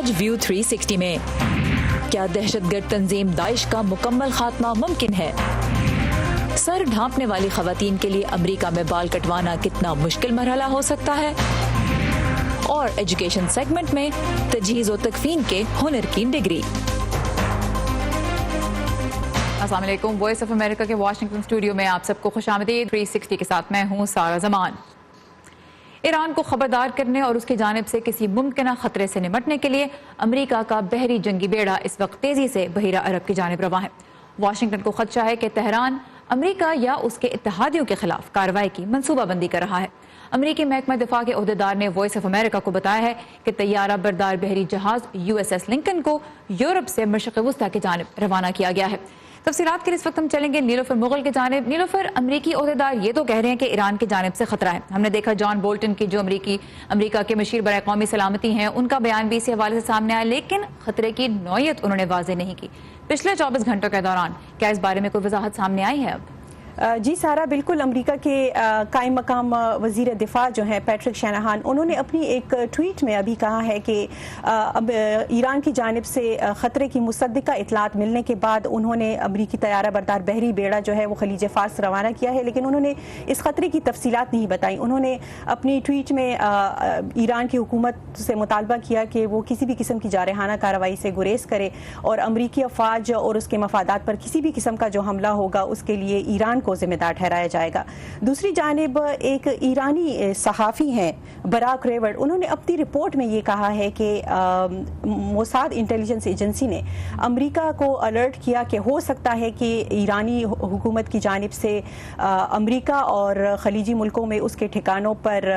آج ویو 360 میں کیا دہشت گرد تنظیم داعش کا مکمل خاتمہ ممکن ہے؟ سر ڈھانپنے والی خواتین کے لیے امریکہ میں بال کٹوانا کتنا مشکل مرحلہ ہو سکتا ہے؟ اور ایجوکیشن سیگمنٹ میں تجہیز و تکفین کے ہنر کی ڈگری۔ السلام علیکم، وائس آف امریکہ کے واشنگٹن اسٹوڈیو میں آپ سب کو خوش آمدید۔ 360 کے ساتھ میں ہوں سارہ زمان۔ ایران کو خبردار کرنے اور اس کی جانب سے کسی ممکنہ خطرے سے نمٹنے کے لیے امریکہ کا بحری جنگی بیڑا اس وقت تیزی سے بحیرہ عرب کی جانب رواں ہے۔ واشنگٹن کو خدشہ ہے کہ تہران امریکہ یا اس کے اتحادیوں کے خلاف کارروائی کی منصوبہ بندی کر رہا ہے۔ امریکی محکمہ دفاع کے عہدیدار نے وائس آف امریکہ کو بتایا ہے کہ طیارہ بردار بحری جہاز USS لنکن کو یورپ سے مشرق وسطیٰ کی جانب روانہ کیا گیا ہے۔ تفصیلات کے لیے اس وقت ہم چلیں گے نیلوفر مغل کی جانب۔ نیلوفر، امریکی عہدیدار یہ تو کہہ رہے ہیں کہ ایران کی جانب سے خطرہ ہے۔ ہم نے دیکھا جان بولٹن کی جو امریکہ کے مشیر برائے قومی سلامتی ہیں، ان کا بیان بھی اسی حوالے سے سامنے آیا، لیکن خطرے کی نوعیت انہوں نے واضح نہیں کی۔ پچھلے 24 گھنٹوں کے دوران کیا اس بارے میں کوئی وضاحت سامنے آئی ہے اب؟ جی سارا، بالکل۔ امریکہ کے قائم مقام وزیر دفاع جو ہیں پیٹرک شینہان، انہوں نے اپنی ایک ٹویٹ میں ابھی کہا ہے کہ ایران کی جانب سے خطرے کی مصدقہ اطلاعات ملنے کے بعد انہوں نے امریکی طیارہ بردار بحری بیڑا جو ہے وہ خلیج فارس روانہ کیا ہے، لیکن انہوں نے اس خطرے کی تفصیلات نہیں بتائیں۔ انہوں نے اپنی ٹویٹ میں ایران کی حکومت سے مطالبہ کیا کہ وہ کسی بھی قسم کی جارحانہ کارروائی سے گریز کرے اور امریکی افواج اور اس کے مفادات پر کسی بھی قسم کا جو حملہ ہوگا اس کے لیے ایران کو ذمہ دار ٹھہرایا جائے گا۔ دوسری جانب ایک ایرانی صحافی ہیں براک ریورڈ، انہوں نے اپنی رپورٹ میں یہ کہا ہے کہ موساد انٹیلیجنس ایجنسی نے امریکہ کو الرٹ کیا کہ ہو سکتا ہے کہ ایرانی حکومت کی جانب سے امریکہ اور خلیجی ملکوں میں اس کے ٹھکانوں پر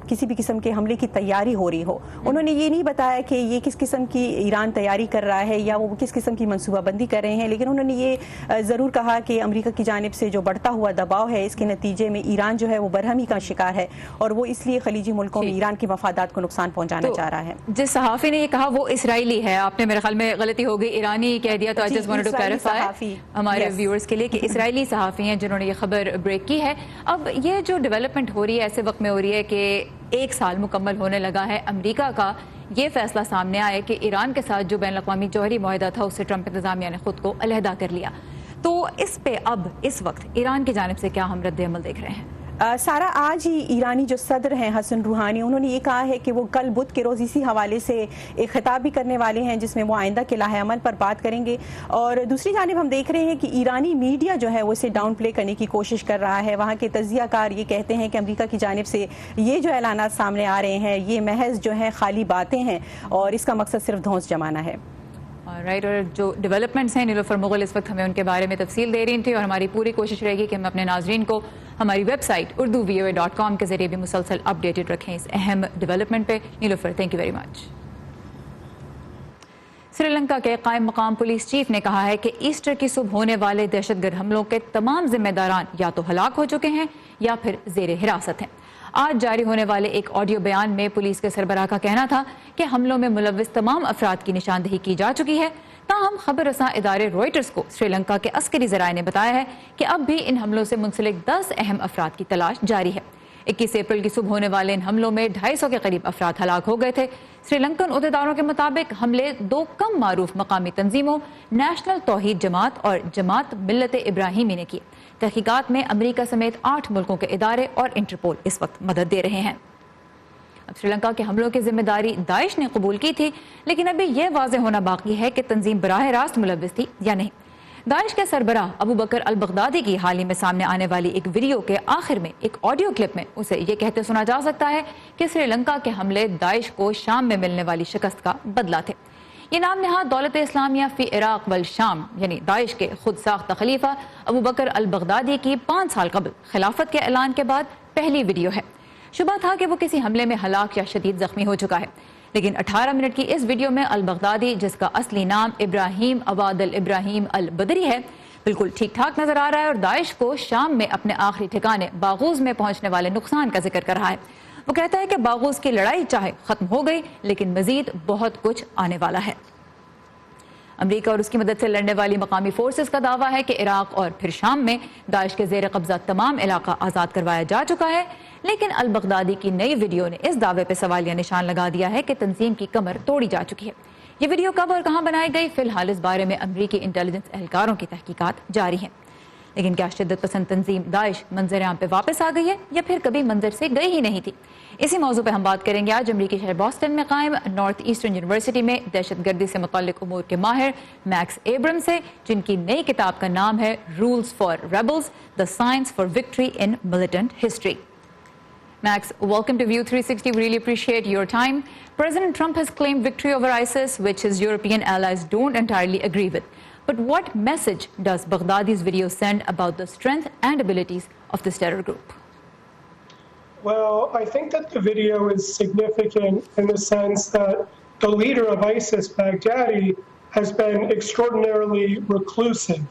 کسی بھی قسم کے حملے کی تیاری ہو رہی ہو۔ انہوں نے یہ نہیں بتایا کہ یہ کس قسم کی ایران تیاری کر رہا ہے یا وہ کس قسم کی منصوبہ بندی کر رہے ہیں، لیکن انہوں نے یہ ضرور کہا کہ امریکہ کی جانب سے جو بڑھتا ہوا دباؤ ہے اس کے نتیجے میں ایران جو ہے وہ برہمی کا شکار ہے اور وہ اس لیے خلیجی ملکوں میں ایران کے مفادات کو نقصان پہنچانا چاہ رہا ہے۔ جس صحافی نے یہ کہا وہ اسرائیلی ہے، آپ نے میرے خیال میں غلطی ہو گئی، ایرانی کہہ دیا، تو I just wanted to clarify ہمارے ویورز کے لیے کہ اسرائیلی صحافی ہیں جنہوں نے یہ خبر بریک کی ہے۔ اب یہ جو ڈیولپمنٹ ہو رہی ہے ایسے وقت میں ہو رہی ہے کہ 1 سال مکمل ہونے لگا ہے امریکہ کا یہ فیصلہ سامنے آیا کہ ایران کے ساتھ جو بین الاقوامی جوہری معاہدہ تھا اس سے ٹرمپ انتظامیہ نے خود کو علیحدہ کر لیا، تو اس پہ اب اس وقت ایران کی جانب سے کیا ہم رد عمل دیکھ رہے ہیں؟ سارا، آج ہی ایرانی جو صدر ہیں حسن روحانی، انہوں نے یہ کہا ہے کہ وہ کل بدھ کے روز اسی حوالے سے ایک خطاب بھی کرنے والے ہیں جس میں وہ آئندہ کے لائحہ عمل پر بات کریں گے۔ اور دوسری جانب ہم دیکھ رہے ہیں کہ ایرانی میڈیا جو ہے وہ اسے ڈاؤن پلے کرنے کی کوشش کر رہا ہے۔ وہاں کے تجزیہ کار یہ کہتے ہیں کہ امریکہ کی جانب سے یہ جو اعلانات سامنے آ رہے ہیں یہ محض جو ہیں خالی باتیں ہیں اور اس کا مقصد صرف دھونس جمانا ہے۔ رائٹ، اور جو ڈیولپمنٹس ہیں نیلوفر مغل اس وقت ہمیں ان کے بارے میں تفصیل دے رہی تھی، اور ہماری پوری کوشش رہے گی کہ ہم اپنے ناظرین کو ہماری ویب سائٹ urduvoa.com کے ذریعے بھی مسلسل اپڈیٹڈ رکھیں اس اہم ڈیولپمنٹ پہ۔ نیلوفر، thank you very much. Sri Lanka کے قائم مقام پولیس چیف نے کہا ہے کہ ایسٹر کی صبح ہونے والے دہشت گرد حملوں کے تمام ذمہ داران یا تو ہلاک ہو چکے ہیں یا پھر زیر حراست ہیں۔ آج جاری ہونے والے ایک آڈیو بیان میں پولیس کے سربراہ کا کہنا تھا کہ حملوں میں ملوث تمام افراد کی نشاندہی کی جا چکی ہے، تاہم خبر رساں ادارے روئٹرز کو سری لنکا کے عسکری ذرائع نے بتایا ہے کہ اب بھی ان حملوں سے منسلک 10 اہم افراد کی تلاش جاری ہے۔ 21 اپریل کی صبح ہونے والے ان حملوں میں 250 کے قریب افراد ہلاک ہو گئے تھے۔ سری لنکن عہدیداروں کے مطابق حملے 2 کم معروف مقامی تنظیموں نیشنل توحید جماعت اور جماعت ملت ابراہیمی نے کی۔ تحقیقات میں امریکہ سمیت 8 ملکوں کے ادارے اور انٹرپول اس وقت مدد دے رہے ہیں۔ اب سری لنکا کے حملوں کی ذمہ داری داعش نے قبول کی تھی، لیکن ابھی یہ واضح ہونا باقی ہے کہ تنظیم براہ راست ملوث تھی یا نہیں۔ داعش کے سربراہ ابو بکر البغدادی کی حال ہی میں سامنے آنے والی ایک ویڈیو کے آخر میں ایک آڈیو کلپ میں اسے یہ کہتے سنا جا سکتا ہے کہ سری لنکا کے حملے داعش کو شام میں ملنے والی شکست کا بدلہ تھے۔ یہ نام نہاد دولت اسلامیہ فی عراق والشام یعنی داعش کے خود ساختہ خلیفہ ابو بکر البغدادی کی 5 سال قبل خلافت کے اعلان کے بعد پہلی ویڈیو ہے۔ شبہ تھا کہ وہ کسی حملے میں ہلاک یا شدید زخمی ہو چکا ہے، لیکن 18 منٹ کی اس ویڈیو میں البغدادی، جس کا اصلی نام ابراہیم عواد الابراہیم البدری ہے، بالکل ٹھیک ٹھاک نظر آ رہا ہے اور داعش کو شام میں اپنے آخری ٹھکانے باغوز میں پہنچنے والے نقصان کا ذکر کر رہا ہے۔ وہ کہتا ہے کہ باغوز کی لڑائی چاہے ختم ہو گئی لیکن مزید بہت کچھ آنے والا ہے۔ امریکہ اور اس کی مدد سے لڑنے والی مقامی فورسز کا دعویٰ ہے کہ عراق اور پھر شام میں داعش کے زیر قبضہ تمام علاقہ آزاد کروایا جا چکا ہے، لیکن البغدادی کی نئی ویڈیو نے اس دعوے پہ سوالیہ نشان لگا دیا ہے کہ تنظیم کی کمر توڑی جا چکی ہے۔ یہ ویڈیو کب اور کہاں بنائی گئی، فی الحال اس بارے میں امریکی انٹیلیجنس اہلکاروں کی تحقیقات جاری ہیں۔ لیکن کیا شدت پسند تنظیم داعش منظر عام پہ واپس آ گئی ہے یا پھر کبھی منظر سے گئی ہی نہیں تھی؟ اسی موضوع پہ ہم بات کریں گے آج امریکی شہر بوسٹن میں قائم نارتھ ایسٹرن یونیورسٹی میں دہشت گردی سے متعلق امور کے ماہر میکس ایبرم سے، جن کی نئی کتاب کا نام ہے rules for rebels: The Science for Victory in Militant History. Max, welcome to View 360. We really appreciate your time. President Trump has claimed victory over ISIS, which his European allies don't entirely agree with. But what message does Baghdadi's video send about the strength and abilities of this terror group? Well, I think that the video is significant in the sense that the leader of ISIS, Baghdadi, has been extraordinarily reclusive.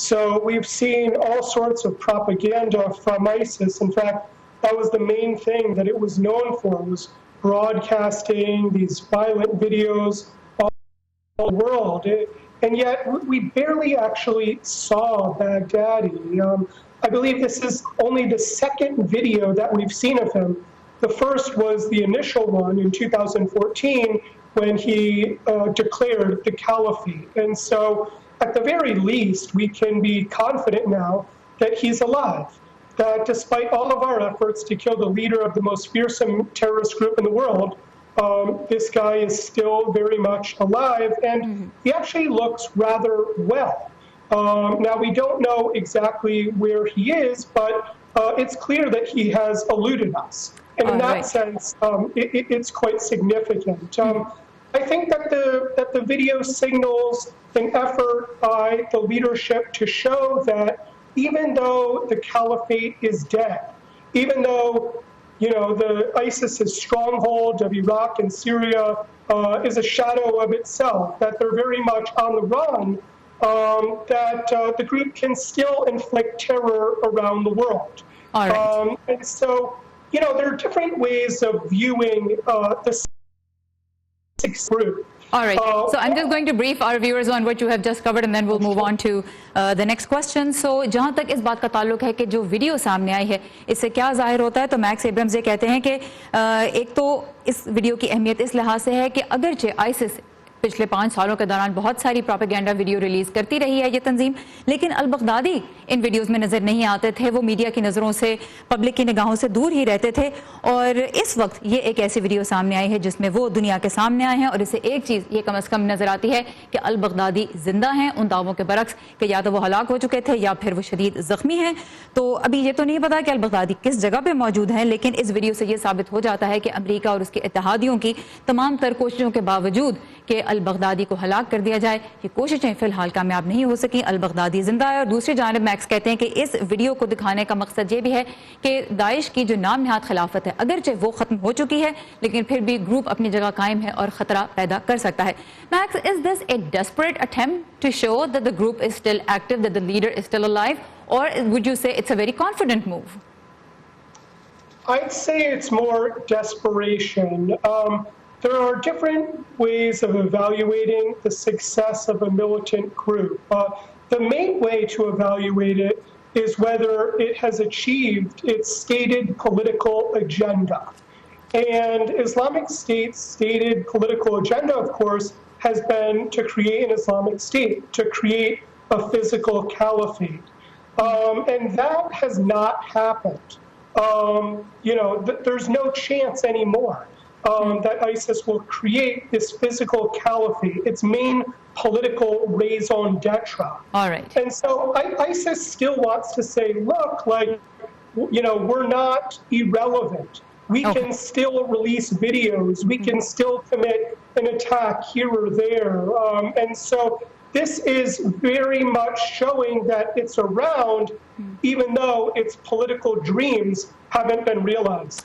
So we've seen all sorts of propaganda from ISIS. In fact, that was the main thing that it was known for, was broadcasting these violent videos all over the world. And yet we barely actually saw Baghdadi. I believe this is only the second video that we've seen of him. The first was the initial one in 2014 when he declared the caliphate. And so at the very least, we can be confident now that he's alive, that despite all of our efforts to kill the leader of the most fearsome terrorist group in the world, this guy is still very much alive, and he actually looks rather well. Now, we don't know exactly where he is, but it's clear that he has eluded us. And in that sense, it's quite significant. I think that the video signals an effort by the leadership to show that even though the caliphate is dead, even though the ISIS's stronghold of Iraq and Syria is a shadow of itself, that they're very much on the run, that the group can still inflict terror around the world. All right. And so, there are different ways of viewing the sixth group. All right. So I'm just going to brief our viewers on what you have just covered, and then we'll move on to the next question. So جہاں تک اس بات کا تعلق ہے کہ جو video سامنے آئی ہے اس سے کیا ظاہر ہوتا ہے، تو میکس ایبرمز یہ کہتے ہیں کہ ایک تو اس ویڈیو کی اہمیت اس لحاظ سے ہے کہ اگرچہ آئسس پچھلے 5 سالوں کے دوران بہت ساری پروپیگنڈا ویڈیو ریلیز کرتی رہی ہے یہ تنظیم، لیکن البغدادی ان ویڈیوز میں نظر نہیں آتے تھے، وہ میڈیا کی نظروں سے، پبلک کی نگاہوں سے دور ہی رہتے تھے، اور اس وقت یہ ایک ایسی ویڈیو سامنے آئی ہے جس میں وہ دنیا کے سامنے آئے ہیں، اور اسے ایک چیز یہ کم از کم نظر آتی ہے کہ البغدادی زندہ ہیں، ان دعووں کے برعکس کہ یا تو وہ ہلاک ہو چکے تھے یا پھر وہ شدید زخمی ہیں۔ تو ابھی یہ تو نہیں پتا کہ البغدادی کس جگہ پہ موجود ہیں، لیکن اس ویڈیو سے یہ ثابت ہو جاتا ہے کہ امریکہ اور اس کے اتحادیوں کی تمام تر کوششوں کے باوجود کہ البغدادی کو ہلاک کر دیا جائے، یہ کوششیں فی الحال کامیاب نہیں ہو سکیں، البغدادی زندہ ہے۔ اور دوسری جانب میکس کہتے ہیں کہ اس ویڈیو کو دکھانے کا مقصد یہ بھی ہے کہ داعش کی جو نام نہاد خلافت ہے اگرچہ وہ ختم ہو چکی ہے، لیکن پھر بھی گروپ اپنی جگہ قائم ہے اور خطرہ پیدا کر سکتا ہے۔ Max, is this a desperate attempt to show that the group is still active, that the leader is still alive, or would you say it's a very confident move? I'd say it's more desperation. There are different ways of evaluating the success of a militant group. The main way to evaluate it is whether it has achieved its stated political agenda. And Islamic State's stated political agenda, of course, has been to create an Islamic State, to create a physical caliphate. And that has not happened. There's no chance anymore that ISIS will create this physical caliphate, its main political raison d'etre. All right. And so ISIS still wants to say, look, we're not irrelevant. We can still release videos. We can still commit an attack here or there. And so this is very much showing that it's around, even though its political dreams haven't been realized.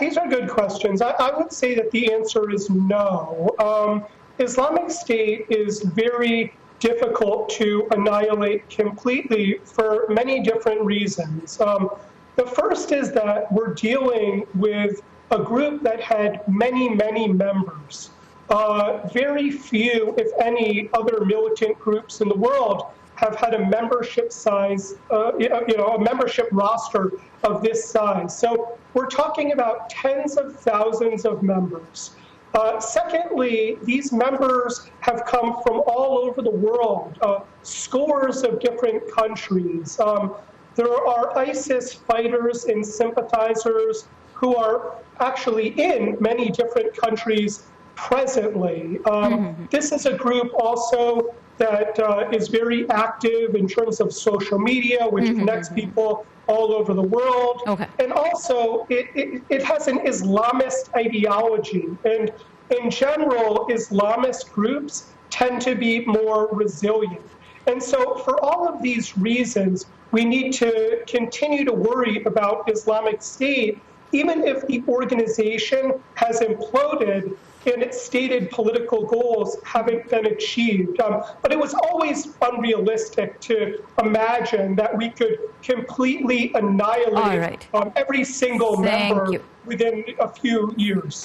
These are good questions. I would say that the answer is no. Islamic State is very difficult to annihilate completely for many different reasons. The first is that we're dealing with a group that had many, many members. Very few, if any, other militant groups in the world have had a membership size, a membership roster of this size. So we're talking about tens of thousands of members. Secondly, these members have come from all over the world, scores of different countries. There are ISIS fighters and sympathizers who are actually in many different countries presently. This is a group also that is very active in terms of social media, which connects people all over the world. Okay. And also, it has an Islamist ideology. And in general, Islamist groups tend to be more resilient. And so for all of these reasons, we need to continue to worry about Islamic State, even if the organization has imploded and its stated political goals haven't been achieved. But it was always unrealistic to imagine that we could completely annihilate every single member within a few years.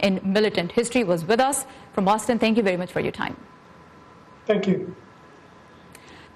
in militant history, was with us from Boston. Thank you very much for your time. Thank you.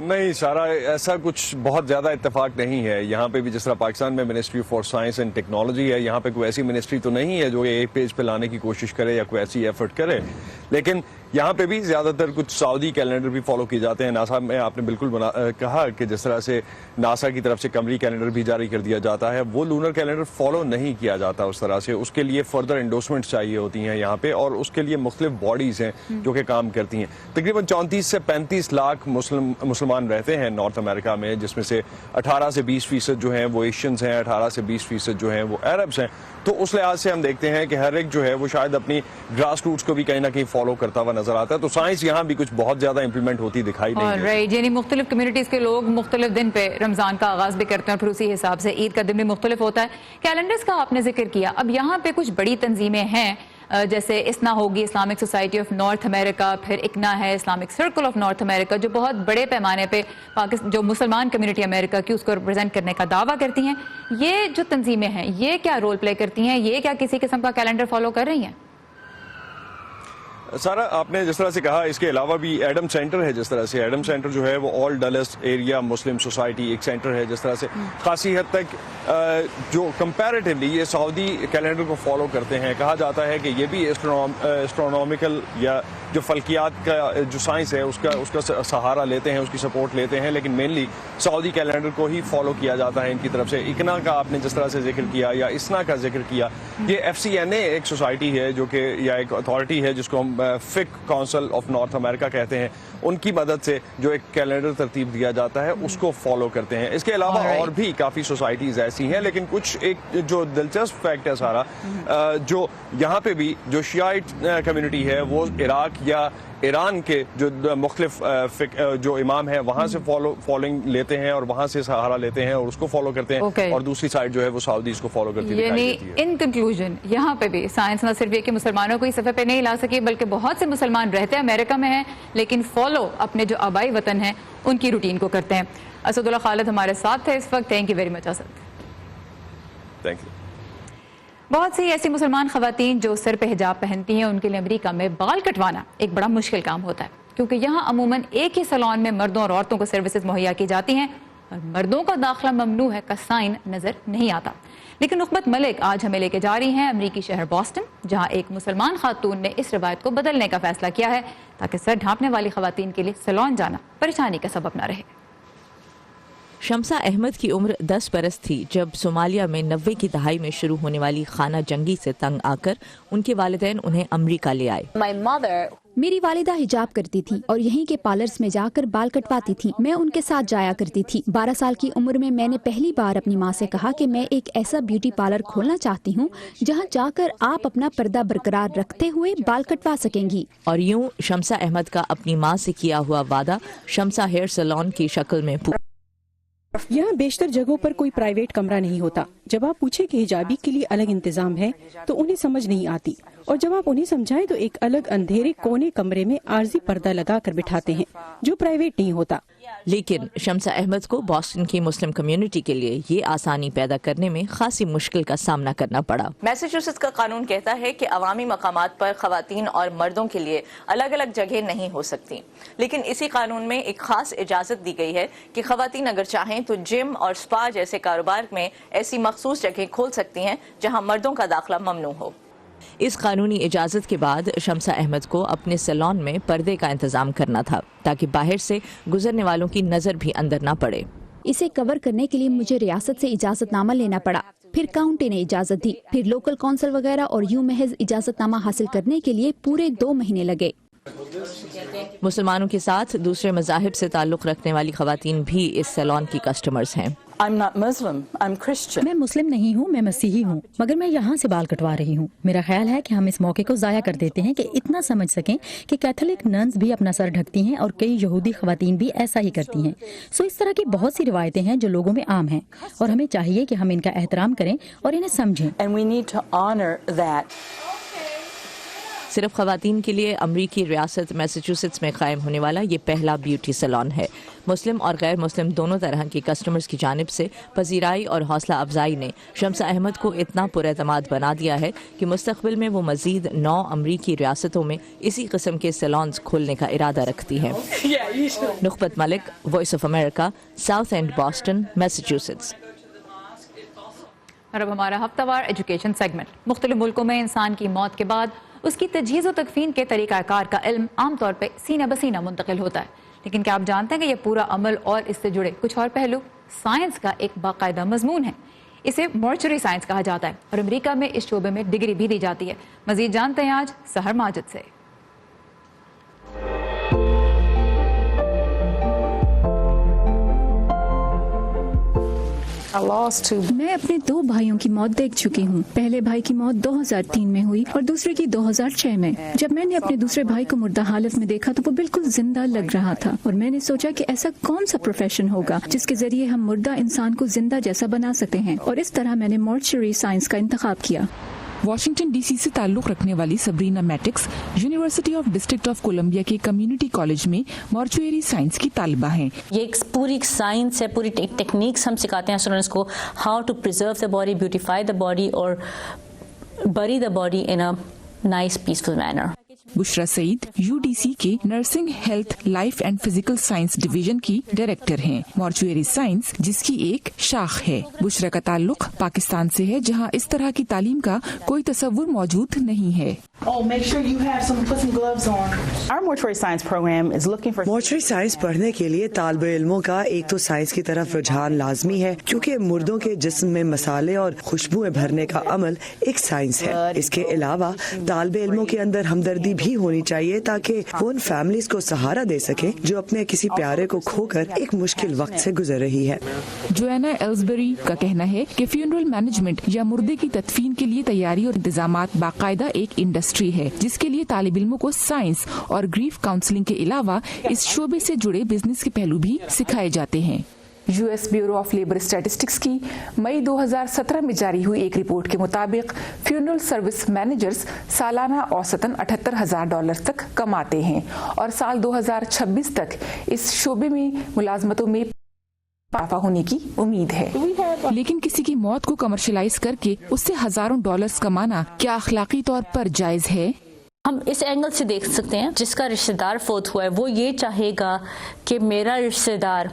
نہیں سارا، ایسا کچھ بہت زیادہ اتفاق نہیں ہے یہاں پہ بھی. جس طرح پاکستان میں ministry for science and technology ہے، یہاں پہ کوئی ایسی منسٹری تو نہیں ہے جو ایک پیج پہ لانے کی کوشش کرے یا کوئی ایسی ایفرٹ کرے. لیکن یہاں پہ بھی زیادہ تر کچھ سعودی کیلنڈر بھی فالو کیے جاتے ہیں. ناسا میں آپ نے بالکل کہا کہ جس طرح سے ناسا کی طرف سے قمری کیلنڈر بھی جاری کر دیا جاتا ہے، وہ لونر کیلنڈر فالو نہیں کیا جاتا اس طرح سے. اس کے لیے فردر انڈورسمنٹ چاہیے ہوتی ہیں یہاں پہ، اور اس کے لیے مختلف باڈیز ہیں جو کہ کام کرتی ہیں. تقریباً 34 سے 35 لاکھ مسلمان رہتے ہیں نارتھ امریکہ میں، جس میں سے 18 سے 20% جو ہیں وہ ایشینز ہیں، 18 سے 20% جو ہیں وہ عربز ہیں. تو اس لحاظ سے ہم دیکھتے ہیں کہ ہر ایک جو ہے وہ شاید اپنی گراس روٹس کو بھی کہیں نہ کہیں فالو کرتا ہوا نظر آتا ہے. تو سائنس یہاں بھی کچھ بہت زیادہ امپلیمنٹ ہوتی دکھائی نہیں دیتی. یعنی مختلف کمیونٹیز کے لوگ مختلف دن پہ رمضان کا آغاز بھی کرتے ہیں، پھر اسی حساب سے عید کا دن بھی مختلف ہوتا ہے. کیلنڈرز کا آپ نے ذکر کیا، اب یہاں پہ کچھ بڑی تنظیمیں ہیں جیسے اسنا ہوگی، اسلامک سوسائٹی آف نارتھ امریکہ، پھر اکنا ہے، اسلامک سرکل آف نارتھ امریکہ، جو بہت بڑے پیمانے پہ جو مسلمان کمیونٹی امریکہ کی اس کو ریپرزینٹ کرنے کا دعویٰ کرتی ہیں. یہ جو تنظیمیں ہیں یہ کیا رول پلے کرتی ہیں؟ یہ کیا کسی قسم کا کیلنڈر فالو کر رہی ہیں؟ سارا، آپ نے جس طرح سے کہا، اس کے علاوہ بھی ایڈم سینٹر ہے. جس طرح سے ایڈم سینٹر جو ہے وہ آل ڈلس ایریا مسلم سوسائٹی ایک سینٹر ہے. جس طرح سے خاصی حد تک جو کمپیریٹیولی یہ سعودی کیلنڈر کو فالو کرتے ہیں. کہا جاتا ہے کہ یہ بھی ایسٹرونومیکل یا جو فلکیات کا جو سائنس ہے اس کا سہارا لیتے ہیں، اس کی سپورٹ لیتے ہیں، لیکن مینلی سعودی کیلنڈر کو ہی فالو کیا جاتا ہے ان کی طرف سے. اکنا کا آپ نے جس طرح سے ذکر کیا یا اسنا کا ذکر کیا، یہ FCNA ایک سوسائٹی ہے جو کہ یا ایک اتھارٹی ہے جس کو ہم فک کونسل آف نارتھ امریکہ کہتے ہیں. ان کی مدد سے جو ایک کیلنڈر ترتیب دیا جاتا ہے اس کو فالو کرتے ہیں. اس کے علاوہ اور بھی کافی سوسائٹیز ایسی ہیں، لیکن کچھ ایک جو دلچسپ فیکٹ ہے سارا، جو یہاں پہ بھی جو شیعیٹ کمیونٹی ہے وہ عراق یا ایران کے جو مختلف جو امام ہیں وہاں سے فالوئنگ لیتے ہیں اور وہاں سے سہارا لیتے ہیں اور اس کو فالو کرتے ہیں، اور دوسری سائڈ جو ہے وہ سعودی اس کو فالو کرتی ہے. یعنی ان کنکلوژن یہاں پہ بھی سائنس نہ صرف یہ کہ مسلمانوں کو اس صفحے پہ نہیں لا سکی، بلکہ بہت سے مسلمان رہتے ہیں امریکہ میں ہیں لیکن فالو اپنے جو آبائی وطن ہیں ان کی روٹین کو کرتے ہیں. اسد اللہ خالد ہمارے ساتھ تھے اس وقت. Thank you very much Asad. Thank you. بہت سی ایسی مسلمان خواتین جو سر پہ حجاب پہنتی ہیں ان کے لیے امریکہ میں بال کٹوانا ایک بڑا مشکل کام ہوتا ہے، کیونکہ یہاں عموماً ایک ہی سیلون میں مردوں اور عورتوں کو سروسز مہیا کی جاتی ہیں اور مردوں کا داخلہ ممنوع ہے کا سائن نظر نہیں آتا. لیکن نخبت ملک آج ہمیں لے کے جا رہی ہیں امریکی شہر بوسٹن، جہاں ایک مسلمان خاتون نے اس روایت کو بدلنے کا فیصلہ کیا ہے تاکہ سر ڈھانپنے والی خواتین کے لیے سیلون جانا پریشانی کا سبب نہ رہے. شمسہ احمد کی عمر 10 برس تھی جب صومالیہ میں 90 کی دہائی میں شروع ہونے والی خانہ جنگی سے تنگ آ کر ان کے والدین انہیں امریکہ لے آئے. میری والدہ حجاب کرتی تھی اور یہیں کے پارلرز میں جا کر بال کٹواتی تھی. میں ان کے ساتھ جایا کرتی تھی. 12 سال کی عمر میں میں نے پہلی بار اپنی ماں سے کہا کہ میں ایک ایسا بیوٹی پارلر کھولنا چاہتی ہوں جہاں جا کر آپ اپنا پردہ برقرار رکھتے ہوئے بال کٹوا سکیں گی. اور یوں شمسہ احمد کا اپنی ماں سے کیا ہوا وعدہ شمسہ ہیئر سیلون کی شکل میں یہاں بیشتر جگہوں پر کوئی پرائیویٹ کمرہ نہیں ہوتا. جب آپ پوچھیں کہ حجابی کے لیے الگ انتظام ہے تو انہیں سمجھ نہیں آتی، اور جب آپ انہیں سمجھائیں تو ایک الگ اندھیرے کونے کمرے میں عارضی پردہ لگا کر بٹھاتے ہیں جو پرائیویٹ نہیں ہوتا. لیکن شمسہ احمد کو بوسٹن کی مسلم کمیونٹی کے لیے یہ آسانی پیدا کرنے میں خاصی مشکل کا سامنا کرنا پڑا. میساچوسٹس کا قانون کہتا ہے کہ عوامی مقامات پر خواتین اور مردوں کے لیے الگ الگ جگہ نہیں ہو سکتی، لیکن اسی قانون میں ایک خاص اجازت دی گئی ہے کہ خواتین اگر چاہیں تو جم اور سپا جیسے کاروبار میں ایسی مخصوص جگہ کھول سکتی ہیں جہاں مردوں کا داخلہ ممنوع ہو. اس قانونی اجازت کے بعد شمسہ احمد کو اپنے سیلون میں پردے کا انتظام کرنا تھا تاکہ باہر سے گزرنے والوں کی نظر بھی اندر نہ پڑے. اسے کور کرنے کے لیے مجھے ریاست سے اجازت نامہ لینا پڑا، پھر کاؤنٹی نے اجازت دی، پھر لوکل کونسل وغیرہ، اور یوں محض اجازت نامہ حاصل کرنے کے لیے پورے 2 مہینے لگے. مسلمانوں کے ساتھ دوسرے مذاہب سے تعلق رکھنے والی خواتین بھی اس سیلون کی کسٹمرز ہیں. میں مسلم نہیں ہوں، میں مسیحی ہوں، مگر میں یہاں سے بال کٹوا رہی ہوں. میرا خیال ہے کہ ہم اس موقع کو ضائع کر دیتے ہیں کہ اتنا سمجھ سکیں کہ کیتھولک ننز بھی اپنا سر ڈھکتی ہیں اور کئی یہودی خواتین بھی ایسا ہی کرتی ہیں. سو اس طرح کی بہت سی روایتیں ہیں جو لوگوں میں عام ہیں اور ہمیں چاہیے کہ ہم ان کا احترام کریں اور انہیں سمجھیں. صرف خواتین کے لیے امریکی ریاست میساچوسیٹس میں قائم ہونے والا یہ پہلا بیوٹی سیلون ہے. مسلم اور غیر مسلم دونوں طرح کی کسٹمرز کی جانب سے پذیرائی اور حوصلہ افزائی نے شمس احمد کو اتنا پراعتماد بنا دیا ہے کہ مستقبل میں وہ مزید 9 امریکی ریاستوں میں اسی قسم کے سیلونز کھولنے کا ارادہ رکھتی ہے. Nikhat Malik, Voice of America, South End Boston, Massachusetts. اور اب ہمارا ہفتہ وار ایجوکیشن سیگمنٹ. مختلف ملکوں میں انسان کی موت کے بعد اس کی تجہیز و تکفین کے طریقہ کار کا علم عام طور پہ سینہ بسینہ منتقل ہوتا ہے، لیکن کیا آپ جانتے ہیں کہ یہ پورا عمل اور اس سے جڑے کچھ اور پہلو سائنس کا ایک باقاعدہ مضمون ہے. اسے مورچری سائنس کہا جاتا ہے اور امریکہ میں اس شعبے میں ڈگری بھی دی جاتی ہے. مزید جانتے ہیں آج سحر ماجد سے. میں اپنے 2 بھائیوں کی موت دیکھ چکی ہوں. پہلے بھائی کی موت 2003 میں ہوئی اور دوسرے کی 2006 میں. جب میں نے اپنے دوسرے بھائی کو مردہ حالت میں دیکھا تو وہ بالکل زندہ لگ رہا تھا اور میں نے سوچا کہ ایسا کون سا پروفیشن ہوگا جس کے ذریعے ہم مردہ انسان کو زندہ جیسا بنا سکتے ہیں، اور اس طرح میں نے مورچری سائنس کا انتخاب کیا. واشنگٹن ڈی سی سے تعلق رکھنے والی سبرینا میٹکس University of District of Columbia کے کمیونٹی کالج میں مورچوری سائنس کی طالبہ ہیں. یہ ایک پوری سائنس ہے، پوری ٹیکنیکس ہم سکھاتے ہیں اسٹوڈنٹس کو، how to preserve the body, beautify the body اور bury the body in a nice peaceful manner. Bushra Saeed UDC کے nursing, health, life and physical science division کی ڈائریکٹر ہیں. مورچوری سائنس جس کی ایک شاخ ہے. بشرا کا تعلق پاکستان سے ہے جہاں اس طرح کی تعلیم کا کوئی تصور موجود نہیں ہے. مورچری سائنس پڑھنے کے لیے طالب علموں کا ایک تو سائنس کی طرف رجحان لازمی ہے کیونکہ مردوں کے جسم میں مسالے اور خوشبوئیں بھرنے کا عمل ایک سائنس ہے. اس کے علاوہ طالب علموں کے اندر ہمدردی بھی ہونی چاہیے تاکہ وہ ان فیملیز کو سہارا دے سکیں جو اپنے کسی پیارے کو کھو کر ایک مشکل وقت سے گزر رہی ہے. جوانا ایلزبری کا کہنا ہے کہ فیونرل مینجمنٹ یا مردے کی تدفین کے لیے تیاری اور انتظامات باقاعدہ ایک انڈسٹری ہے جس کے لیے طالب علموں کو سائنس اور گریف کاؤنسلنگ کے علاوہ اس شعبے سے جڑے بزنس کے پہلو بھی سکھائے جاتے ہیں. US bureau of labour statistics کی مئی 2017 میں جاری ہوئی ایک رپورٹ کے مطابق فیونرل سروس مینیجرز سالانہ اوسطاً $78,000 تک کماتے ہیں اور سال 2026 تک اس شعبے میں ملازمتوں میں اضافہ ہونے کی امید ہے. لیکن کسی کی موت کو کمرشلائز کر کے اس سے ہزاروں ڈالرز کمانا کیا اخلاقی طور پر جائز ہے؟ ہم اس اینگل سے دیکھ سکتے ہیں جس کا رشتہ دار فوت ہوا ہے وہ یہ چاہے گا کہ میرا رشتہ دار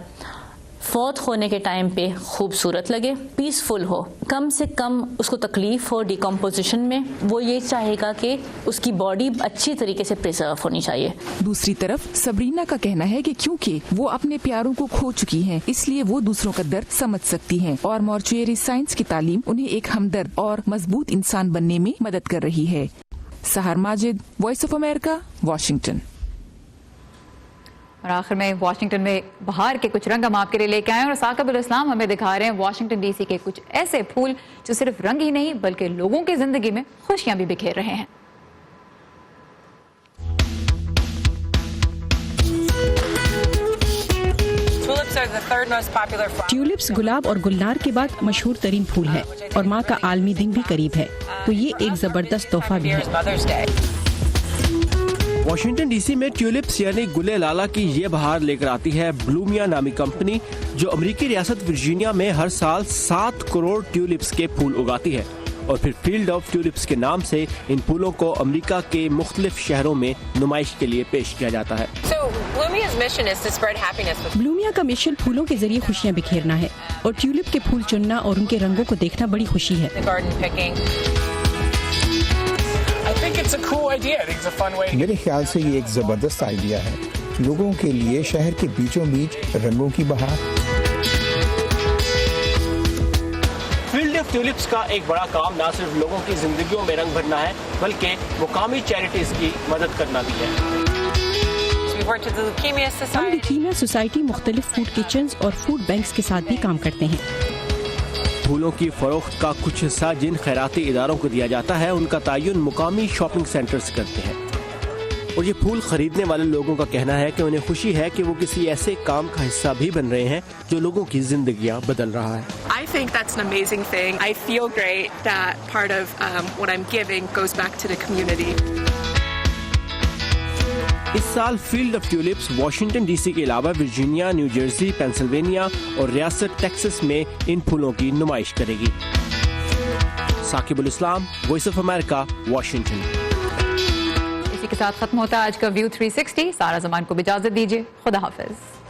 فوت ہونے کے ٹائم پہ خوبصورت لگے، پیسفل ہو، کم سے کم اس کو تکلیف ہو ڈیکمپوزیشن میں. وہ یہ چاہے گا کہ اس کی باڈی اچھی طریقے سے پریزرو ہونی چاہیے. دوسری طرف سبرینا کا کہنا ہے کہ کیونکہ وہ اپنے پیاروں کو کھو چکی ہیں اس لیے وہ دوسروں کا درد سمجھ سکتی ہیں اور مورچوری سائنس کی تعلیم انہیں ایک ہمدرد اور مضبوط انسان بننے میں مدد کر رہی ہے. Sehar Majid, Voice of America, Washington. اور آخر میں واشنگٹن میں بہار کے کچھ رنگ ہم آپ کے لیے لے کے آئے ہیں اور ثاقب الاسلام ہمیں دکھا رہے ہیں واشنگٹن ڈی سی کے کچھ ایسے پھول جو صرف رنگ ہی نہیں بلکہ لوگوں کی زندگی میں خوشیاں بھی بکھیر رہے ہیں. ٹیولپس گلاب اور گلنار کے بعد مشہور ترین پھول ہے اور ماں کا عالمی دن بھی قریب ہے تو یہ ایک زبردست تحفہ بھی ہے. واشنگٹن ڈی سی میں ٹیولپس یعنی گلے لالا کی یہ بہار لے کر آتی ہے بلومیا نامی کمپنی جو امریکی ریاست ورجینیا میں ہر سال 7 کروڑ ٹیولپس کے پھول اگاتی ہے اور پھر فیلڈ آف ٹیولپس کے نام سے ان پھولوں کو امریکہ کے مختلف شہروں میں نمائش کے لیے پیش کیا جاتا ہے. بلومیا کا مشن پھولوں کے ذریعے خوشیاں بکھیرنا ہے اور ٹیولپ کے پھول چننا اور ان کے رنگوں کو دیکھنا بڑی خوشی ہے. میرے خیال سے یہ ایک زبردست آئیڈیا ہے لوگوں کے لیے شہر کے بیچوں بیچ رنگوں کی بہار. فیلڈ آف ٹیولپس کا ایک بڑا کام نہ صرف لوگوں کی زندگیوں میں رنگ بھرنا ہے بلکہ مقامی چیریٹیز کی مدد کرنا بھی ہے. ہم لیکیمیا سوسائٹی مختلف فوڈ کچنز اور فوڈ بینکس کے ساتھ بھی کام کرتے ہیں. پھولوں کی فروخت کا کچھ حصہ جن خیراتی اداروں کو دیا جاتا ہے ان کا تعین مقامی شاپنگ سینٹرز کرتے ہیں اور یہ پھول خریدنے والے لوگوں کا کہنا ہے کہ انہیں خوشی ہے کہ وہ کسی ایسے کام کا حصہ بھی بن رہے ہیں جو لوگوں کی زندگیاں بدل رہا ہے. I think that's an amazing thing. I feel great that part of what I'm giving goes back to the community. اس سال field of tulips Washington D C کے علاوہ ورجینیا، نیو جرسی، پینسلوینیا اور ریاست ٹیکسس میں ان پھولوں کی نمائش کرے گی۔ ثاقب الاسلام، وائس آف امریکہ، واشنگٹن۔ اسی کے ساتھ ختم ہوتا ہے آج کا ویو 360۔ سارا زمان کو بھی اجازت دیجیے، خدا حافظ۔